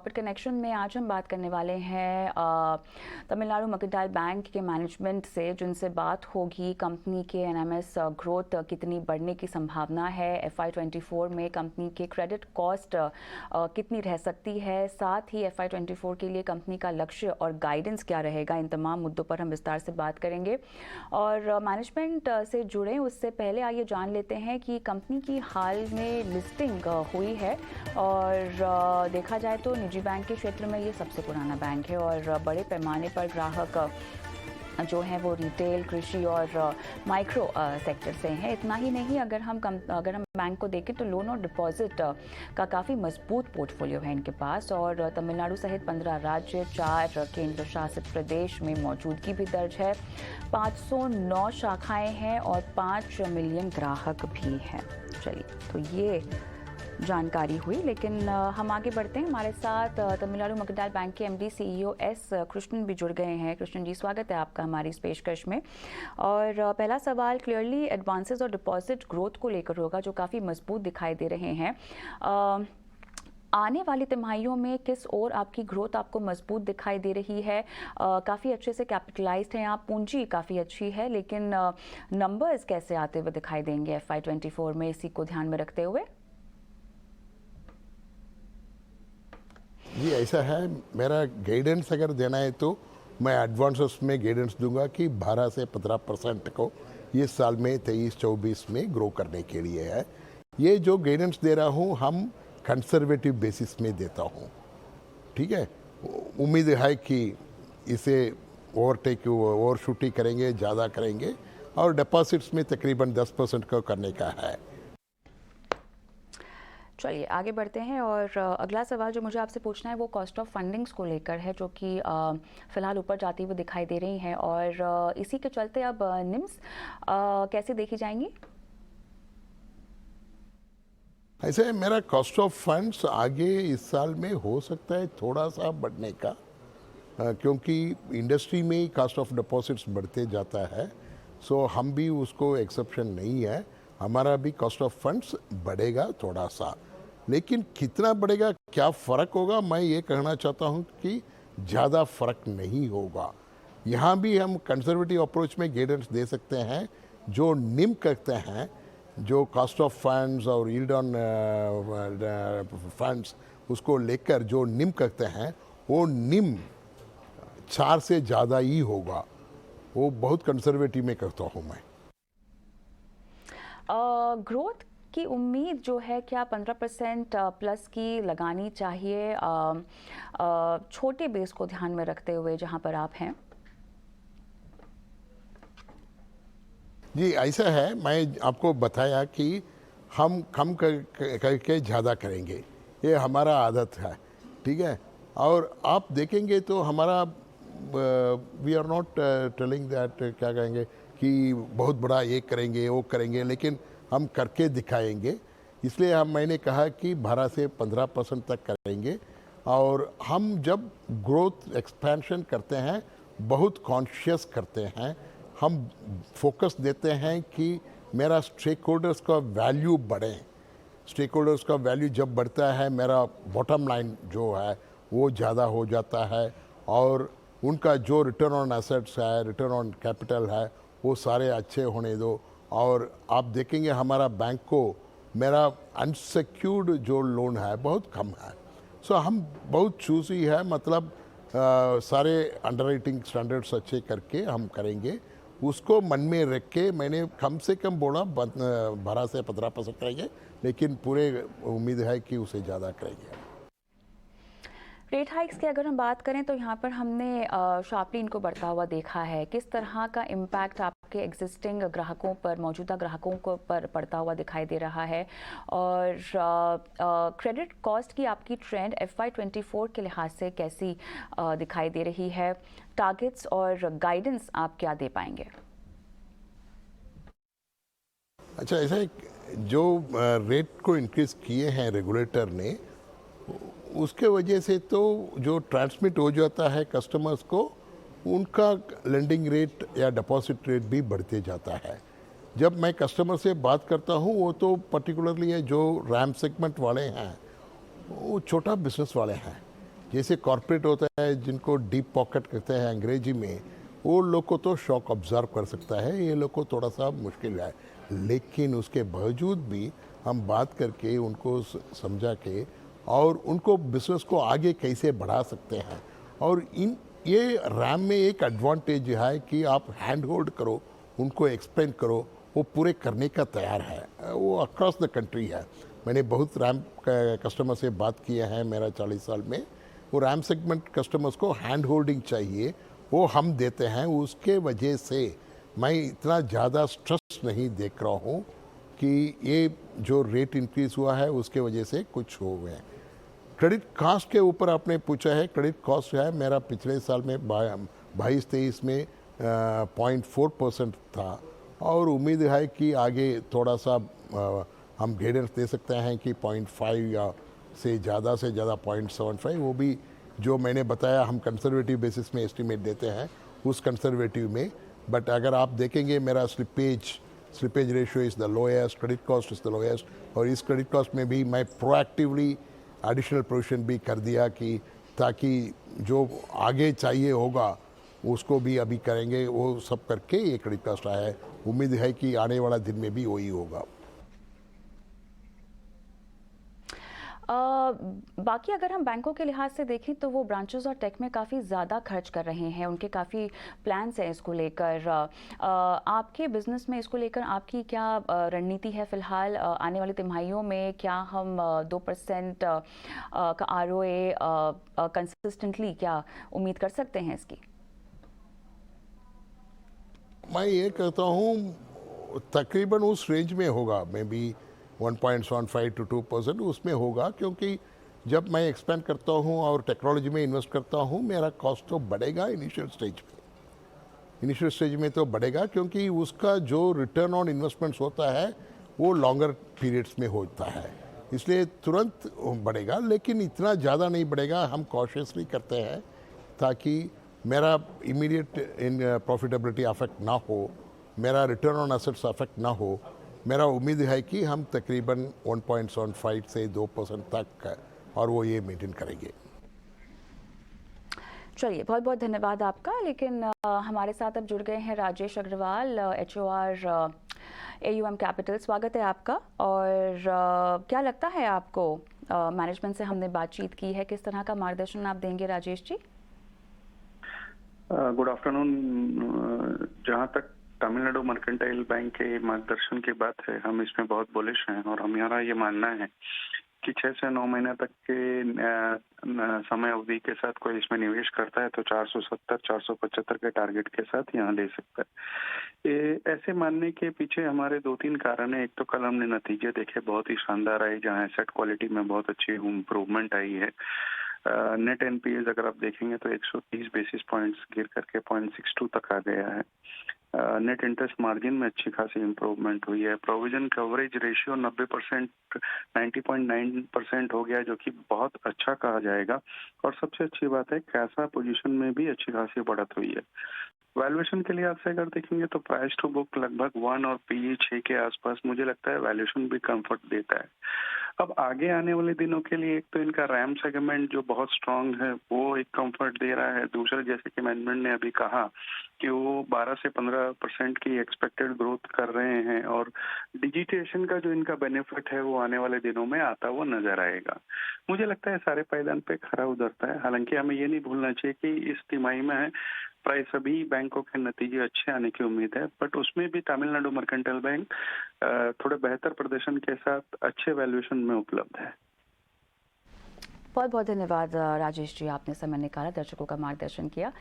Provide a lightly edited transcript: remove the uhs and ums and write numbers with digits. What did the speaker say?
Corporate connection में आज हम बात करने वाले हैं तमिलनाडु मर्केंटाइल बैंक के मैनेजमेंट से, जिनसे बात होगी कंपनी के एनएमएस ग्रोथ कितनी बढ़ने की संभावना है, FY24 में कंपनी के क्रेडिट कॉस्ट कितनी रह सकती है, साथ ही FY24 के लिए कंपनी का लक्ष्य और गाइडेंस क्या रहेगा। इन तमाम मुद्दों पर हम विस्तार से बात करेंगे और मैनेजमेंट से जुड़े उससे पहले आइए जान लेते हैं कि कंपनी की हाल में लिस्टिंग हुई है और देखा जाए तो निजी बैंक के क्षेत्र में ये सबसे पुराना बैंक है और बड़े पैमाने पर ग्राहक जो है वो रिटेल, कृषि और माइक्रो सेक्टर से हैं। इतना ही नहीं, अगर हम बैंक को देखें तो लोन और डिपॉजिट का काफ़ी मजबूत पोर्टफोलियो है इनके पास और तमिलनाडु सहित 15 राज्य, 4 केंद्र शासित प्रदेश में मौजूदगी भी दर्ज है। 509 शाखाएं हैं और 5 मिलियन ग्राहक भी हैं। चलिए, तो ये जानकारी हुई, लेकिन हम आगे बढ़ते हैं। हमारे साथ तमिलनाडु मर्केंटाइल बैंक के MD CEO S कृष्णन भी जुड़ गए हैं। कृष्णन जी, स्वागत है आपका हमारी इस पेशकश में। और पहला सवाल क्लियरली एडवांसेस और डिपॉजिट ग्रोथ को लेकर होगा, जो काफ़ी मजबूत दिखाई दे रहे हैं। आने वाली तिमाहियों में किस ओर आपकी ग्रोथ आपको मजबूत दिखाई दे रही है? काफ़ी अच्छे से कैपिटलाइज्ड हैं आप, पूंजी काफ़ी अच्छी है, लेकिन नंबर्स कैसे आते हुए दिखाई देंगे FY24 में, इसी को ध्यान में रखते हुए? जी, ऐसा है, मेरा गाइडेंस अगर देना है तो मैं एडवांसेस में गाइडेंस दूंगा कि 12 से 15% को इस साल में 23-24 में ग्रो करने के लिए है। ये जो गाइडेंस दे रहा हूँ हम कंजर्वेटिव बेसिस में देता हूँ, ठीक है। उम्मीद है कि इसे ओवर शूट करेंगे, ज़्यादा करेंगे और डिपॉजिट्स में तकरीबन 10% को करने का है। चलिए आगे बढ़ते हैं और अगला सवाल जो मुझे आपसे पूछना है वो कॉस्ट ऑफ फंडिंग्स को लेकर है, जो कि फ़िलहाल ऊपर जाती हुई दिखाई दे रही हैं और इसी के चलते अब निम्स कैसे देखी जाएंगी? ऐसे मेरा कॉस्ट ऑफ फंड्स आगे इस साल में हो सकता है थोड़ा सा बढ़ने का, क्योंकि इंडस्ट्री में ही कॉस्ट ऑफ डिपॉजिट्स बढ़ते जाता है। सो हम भी उसको एक्सेप्शन नहीं है, हमारा भी कॉस्ट ऑफ फंड्स बढ़ेगा थोड़ा सा, लेकिन कितना बढ़ेगा, क्या फ़र्क होगा, मैं ये कहना चाहता हूँ कि ज़्यादा फ़र्क नहीं होगा। यहाँ भी हम कंजर्वेटिव अप्रोच में गाइडेंस दे सकते हैं। जो निम करते हैं, जो कॉस्ट ऑफ फंड्स और यील्ड ऑन फंड्स उसको लेकर जो निम करते हैं, वो निम 4 से ज़्यादा ही होगा। वो बहुत कंजर्वेटिव में करता हूँ मैं। ग्रोथ की उम्मीद जो है, क्या 15% प्लस की लगानी चाहिए छोटे बेस को ध्यान में रखते हुए जहां पर आप हैं? जी, ऐसा है, मैं आपको बताया कि हम कम करके ज़्यादा करेंगे, ये हमारा आदत है, ठीक है। और आप देखेंगे तो हमारा we are not telling that, क्या कहेंगे कि बहुत बड़ा ये करेंगे वो करेंगे, लेकिन हम करके दिखाएंगे। इसलिए मैंने कहा कि 12 से 15% तक करेंगे। और हम जब ग्रोथ एक्सपेंशन करते हैं बहुत कॉन्शियस करते हैं, हम फोकस देते हैं कि मेरा स्टेक होल्डर्स का वैल्यू बढ़े। स्टेक होल्डर्स का वैल्यू जब बढ़ता है, मेरा बॉटम लाइन जो है वो ज़्यादा हो जाता है और उनका जो रिटर्न ऑन एसेट्स है, रिटर्न ऑन कैपिटल है, वो सारे अच्छे होने दो। और आप देखेंगे हमारा बैंक को मेरा अनसिक्योर्ड जो लोन है बहुत कम है। सो हम बहुत चूज़ी है, मतलब सारे अंडरराइटिंग स्टैंडर्ड्स अच्छे करके हम करेंगे। उसको मन में रख के मैंने कम से कम बोला 12 से 15% करेंगे, लेकिन पूरे उम्मीद है कि उसे ज़्यादा करेंगे। रेट हाइक्स की अगर हम बात करें तो यहाँ पर हमने शार्पली इनको बढ़ता हुआ देखा है। किस तरह का इम्पैक्ट आपके एग्जिस्टिंग ग्राहकों पर, मौजूदा ग्राहकों को पर पड़ता हुआ दिखाई दे रहा है? और क्रेडिट कॉस्ट की आपकी ट्रेंड FY24 के लिहाज से कैसी दिखाई दे रही है? टारगेट्स और गाइडेंस आप क्या दे पाएंगे? अच्छा, ऐसा जो रेट को इंक्रीज किए हैं रेगुलेटर ने, उसके वजह से तो जो ट्रांसमिट हो जाता है कस्टमर्स को, उनका लेंडिंग रेट या डिपॉजिट रेट भी बढ़ते जाता है। जब मैं कस्टमर से बात करता हूँ, वो तो पर्टिकुलरली जो रैम सेगमेंट वाले हैं, वो छोटा बिजनेस वाले हैं, जैसे कॉर्पोरेट होता है जिनको डीप पॉकेट कहते हैं अंग्रेजी में, वो लोग को तो शॉक ऑब्जर्व कर सकता है, ये लोग को थोड़ा सा मुश्किल है। लेकिन उसके बावजूद भी हम बात करके उनको समझा के और उनको बिजनेस को आगे कैसे बढ़ा सकते हैं। और इन ये रैम में एक एडवांटेज है कि आप हैंड होल्ड करो, उनको एक्सप्लेन करो, वो पूरे करने का तैयार है। वो अक्रॉस द कंट्री है। मैंने बहुत रैम कस्टमर से बात किया है मेरा 40 साल में। वो रैम सेगमेंट कस्टमर्स को हैंड होल्डिंग चाहिए, वो हम देते हैं। उसके वजह से मैं इतना ज़्यादा स्ट्रेस नहीं देख रहा हूँ कि ये जो रेट इंक्रीज़ हुआ है उसके वजह से कुछ हो गए। क्रेडिट कॉस्ट के ऊपर आपने पूछा है, क्रेडिट कॉस्ट है मेरा पिछले साल में 22-23 में 0.4% था और उम्मीद है कि आगे थोड़ा सा हम गाइडेंस दे सकते हैं कि 0.5 या से ज़्यादा 0.75, वो भी जो मैंने बताया हम कंजर्वेटिव बेसिस में एस्टिमेट देते हैं उस कंजर्वेटिव में। बट अगर आप देखेंगे मेरा slippage ratio is the lowest, credit cost is the lowest. और इस क्रेडिट कॉस्ट में भी मैं प्रोएक्टिवली एडिशनल प्रोविजन भी कर दिया कि ताकि जो आगे चाहिए होगा उसको भी अभी करेंगे, वो सब करके ये क्रेडिट कॉस्ट आया है। उम्मीद है कि आने वाला दिन में भी वही होगा। बाकी अगर हम बैंकों के लिहाज से देखें तो वो ब्रांचेस और टेक में काफ़ी ज़्यादा खर्च कर रहे हैं, उनके काफ़ी प्लान्स हैं इसको लेकर। आपके बिजनेस में इसको लेकर आपकी क्या रणनीति है फ़िलहाल? आने वाली तिमाहियों में क्या हम 2% का ROA कंसिस्टेंटली क्या उम्मीद कर सकते हैं इसकी? मैं ये कहता हूँ तकरीबन उस रेंज में होगा, मे बी 1.75 to 2% उसमें होगा, क्योंकि जब मैं एक्सपेंड करता हूँ और टेक्नोलॉजी में इन्वेस्ट करता हूँ मेरा कॉस्ट तो बढ़ेगा इनिशियल स्टेज में तो बढ़ेगा, क्योंकि उसका जो रिटर्न ऑन इन्वेस्टमेंट्स होता है वो लॉन्गर पीरियड्स में होता है, इसलिए तुरंत बढ़ेगा। लेकिन इतना ज़्यादा नहीं बढ़ेगा, हम कॉशियसली करते हैं ताकि मेरा इमीडिएट इन प्रॉफिटेबिलिटी अफेक्ट ना हो, मेरा रिटर्न ऑन एसेट्स अफेक्ट ना हो। मेरा उम्मीद है कि हम तकरीबन 1.75 से 2% तक और वो ये मेंटेन करेंगे। चलिए, बहुत बहुत धन्यवाद आपका। लेकिन हमारे साथ अब जुड़ गए हैं Rajesh Agarwal, HOR AUM capital. स्वागत है आपका। और क्या लगता है आपको, मैनेजमेंट से हमने बातचीत की है, किस तरह का मार्गदर्शन आप देंगे राजेश जी? Good afternoon. जहाँ तक तमिलनाडु मर्केंटाइल बैंक के मार्गदर्शन की बात है, हम इसमें बहुत बुलिश हैं और हमारा ये मानना है कि 6 से 9 महीने तक के समय अवधि के साथ कोई इसमें निवेश करता है तो 470-475 के टारगेट के साथ यहाँ ले सकता है। ये ऐसे मानने के पीछे हमारे 2-3 कारण है। एक तो कल हमने नतीजे देखे, बहुत ही शानदार आए, जहाँ एसेट क्वालिटी में बहुत अच्छी इम्प्रूवमेंट आई है। नेट एनपीएस अगर आप देखेंगे तो 130 बेसिस पॉइंट्स गिर करके 0.62 तक आ गया है। नेट इंटरेस्ट मार्जिन में अच्छी खासी इम्प्रूवमेंट हुई है। प्रोविजन कवरेज रेशियो 90%, 90.9% हो गया, जो कि बहुत अच्छा कहा जाएगा। और सबसे अच्छी बात है, कैसा पोजीशन में भी अच्छी खासी बढ़त हुई है। वैल्यूएशन के लिहाज से अगर देखेंगे तो प्राइस टू बुक लगभग 1 और पीई 6 के आसपास मुझे लगता है वैल्यूएशन भी कंफर्ट देता है। अब आगे आने वाले दिनों के लिए एक तो इनका रैम सेगमेंट जो बहुत स्ट्रांग है वो एक कंफर्ट दे रहा है। दूसरा, जैसे कि मैनेजमेंट ने अभी कहा कि वो 12 से 15% की एक्सपेक्टेड ग्रोथ कर रहे हैं और डिजिटेशन का जो इनका बेनिफिट है वो आने वाले दिनों में आता हुआ नजर आएगा। मुझे लगता है सारे पायदान पे खरा उतरता है। हालांकि हमें ये नहीं भूलना चाहिए कि इस तिमाही में प्राय सभी बैंकों के नतीजे अच्छे आने की उम्मीद है, बट उसमें भी तमिलनाडु मर्केंटाइल बैंक थोड़े बेहतर प्रदर्शन के साथ अच्छे वैल्यूएशन में उपलब्ध है। बहुत बहुत धन्यवाद राजेश जी, आपने समय निकाला, दर्शकों का मार्गदर्शन किया।